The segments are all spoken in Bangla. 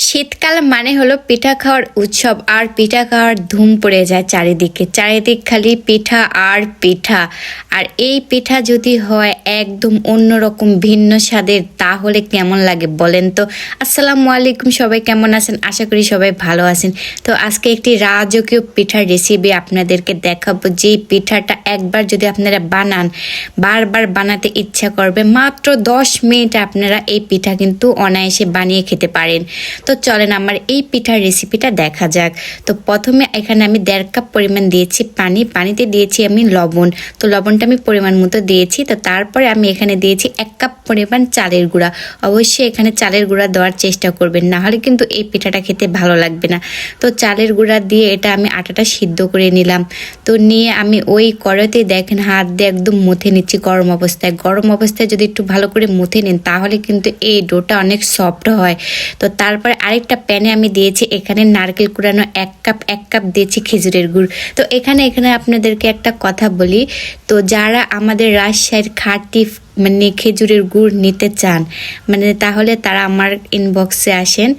শীতকাল মানে হলো পিঠা খাওয়ার উৎসব আর পিঠা খাওয়ার ধুম পড়ে যায় চারিদিকে চারিদিক খালি পিঠা আর পিঠা। আর এই পিঠা যদি হয় একদম অন্যরকম ভিন্ন স্বাদের তাহলে কেমন লাগে বলেন তো। আসসালামু আলাইকুম, সবাই কেমন আছেন? আশা করি সবাই ভালো আছেন। তো আজকে একটি রাজকীয় পিঠার রেসিপি আপনাদেরকে দেখাবো, যেই পিঠাটা একবার যদি আপনারা বানান বারবার বানাতে ইচ্ছা করবে। মাত্র 10 মিনিট আপনারা এই পিঠা কিন্তু অনায়াসে বানিয়ে খেতে পারেন। তো চলেন আমার এই পিঠার রেসিপিটা দেখা যাক। তো প্রথমে এখানে আমি 1.5 কাপ পরিমাণ দিয়েছি পানিতে দিয়েছি আমি লবণ। তো লবণটা আমি পরিমাণ মতো দিয়েছি। তো তারপরে আমি এখানে দিয়েছি 1 কাপ পরিমাণ চালের গুঁড়া। অবশ্যই এখানে চালের গুঁড়া দেওয়ার চেষ্টা করবেন, না হলে কিন্তু এই পিঠাটা খেতে ভালো লাগবে না। তো চালের গুঁড়া দিয়ে এটা আমি আটাটা সিদ্ধ করে নিলাম। তো নিয়ে আমি ওই কড়াইতে দেখেন হাত দিয়ে একদম মুথে নিচ্ছি গরম অবস্থায় যদি একটু ভালো করে মুথে নেন তাহলে কিন্তু এই ডোটা অনেক সফট হয়। তো তারপরে আরেকটা প্যানে আমি দিয়েছি এখানে নারকেল কুড়ানো 1 কাপ দিয়েছি খেজুরের গুড়। তো এখানে আপনাদেরকে একটা কথা বলি, তো যারা আমাদের রাজশাহীর খাঁটি মানে খেজুরের গুড় নিতে চান তাহলে তারা আমার ইনবক্সে আসেন,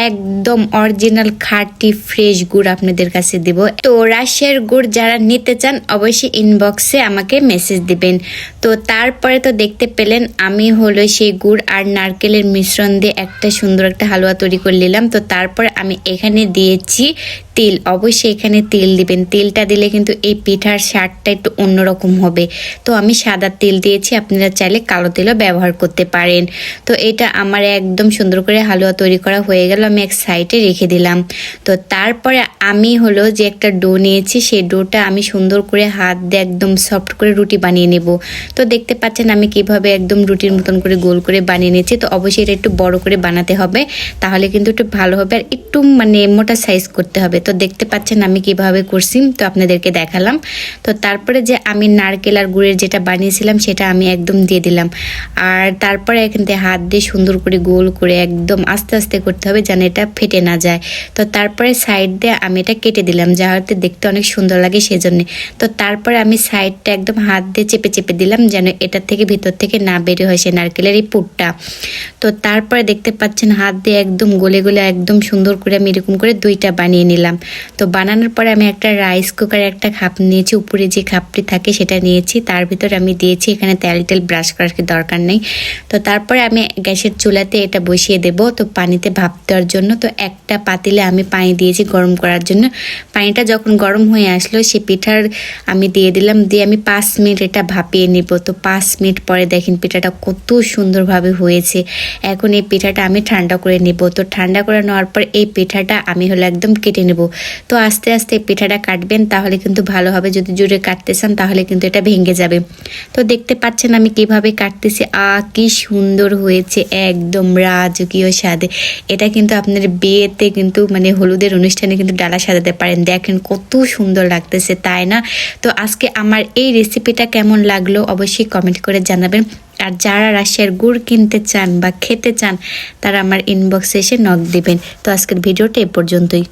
একদম অরিজিনাল খাঁটি ফ্রেশ গুড় আপনাদের কাছে দিব। তো রাজশাহীর গুড় যারা নিতে চান অবশ্যই ইনবক্সে আমাকে মেসেজ দিবেন। তো তারপরে তো দেখতে পেলেন আমি হলো সেই গুড় আর নারকেলের মিশ্রণ দিয়ে একটা সুন্দর একটা হালুয়া তৈরি করে নিলাম। তো তারপরে আমি এখানে দিয়েছি তিল। অবশ্যই এখানে তিল দিবেন, তিলটা দিলে কিন্তু এই পিঠার স্বাদটা একটু অন্যরকম হবে। তো আমি সাদা তিল দিয়েছি, আপনারা চাইলে কালো তিলও ব্যবহার করতে পারেন। তো এটা আমার একদম সুন্দর করে হালুয়া তৈরি করা হয়ে গেল, আমি এক সাইডে রেখে দিলাম। তো তারপরে আমি হলো যে একটা ডো নিয়েছি, সেই ডোটা আমি সুন্দর করে হাত দিয়ে একদম সফট করে রুটি বানিয়ে নেব। তো দেখতে পাচ্ছেন আমি কিভাবে একদম রুটির মতন করে গোল করে বানিয়ে নিয়েছি। তো অবশ্যই এটা একটু বড় করে বানাতে হবে, তাহলে কিন্তু একটু ভালো হবে। আর একটু মোটা সাইজ করতে হবে। তো দেখতে পাচ্ছেন আমি কিভাবে করছি, তো আপনাদেরকে দেখালাম। তো তারপরে যে আমি নারকেল আর গুড়ের যেটা বানিয়েছিলাম সেটা আমি একদম দিয়ে দিলাম। আর তারপরে এখান থেকে হাত দিয়ে সুন্দর করে গোল করে একদম আস্তে আস্তে করতে হবে যেন এটা ফেটে না যায়। তো তারপরে সাইড দিয়ে আমি এটা কেটে দিলাম, যাতে দেখতে অনেক সুন্দর লাগে সেজন্য। তো তারপরে আমি সাইডটা একদম হাত দিয়ে চেপে দিলাম যেন এটা থেকে ভিতর থেকে না বের হয় সে নারকেলের এই পুরটা। তো তারপরে দেখতে পাচ্ছেন হাত দিয়ে একদম গলে একদম সুন্দর করে আমি এরকম করে 2টা বানিয়ে নিলাম। তো বানানোর পরে আমি একটা রাইস কুকারে একটা খাপ নিয়েছি, উপরে যে খাপটি থাকে সেটা নিয়েছি, তার ভিতরে আমি দিয়েছি এখানে তেল ব্রাশ করার কি দরকার নেই। তো তারপরে আমি গ্যাসের চুলাতে এটা বসিয়ে দেব তো পানিতে ভাপ দেওয়ার জন্য। তো একটা পাতিলে আমি পানি দিয়েছি গরম করার জন্য। পানিটা যখন গরম হয়ে আসলো সে পিঠার আমি দিয়ে দিলাম, দিয়ে আমি 5 মিনিট এটা ভাপিয়ে নিব। তো 5 মিনিট পরে দেখেন পিঠাটা কত সুন্দরভাবে হয়েছে। এখন এই পিঠাটা আমি ঠান্ডা করে নেব। তো ঠান্ডা করে নেওয়ার পর এই পিঠাটা আমি হলো একদম কেটে নেব। তো আস্তে আস্তে পিঠাটা কাটবেন তাহলে কিন্তু ভালো হবে, যদি জোরে কাটতে চান তাহলে কিন্তু এটা ভেঙে যাবে। তো দেখতে পাচ্ছেন আমি কিভাবে কাটতেছি, কি সুন্দর হয়েছে, একদম রাজকীয় স্বাদে। এটা কিন্তু আপনার বিয়েতে কিন্তু হলুদের অনুষ্ঠানে কিন্তু ডালা সাজাতে পারেন। দেখেন কত সুন্দর লাগতেছে, তাই না? তো আজকে আমার এই রেসিপিটা কেমন লাগলো অবশ্যই কমেন্ট করে জানাবেন। আর যারা রাজশাহীর গুড় কিনতে চান বা খেতে চান তারা আমার ইনবক্সে এসে নক দিবেন। তো আজকের ভিডিওটা এ পর্যন্তই।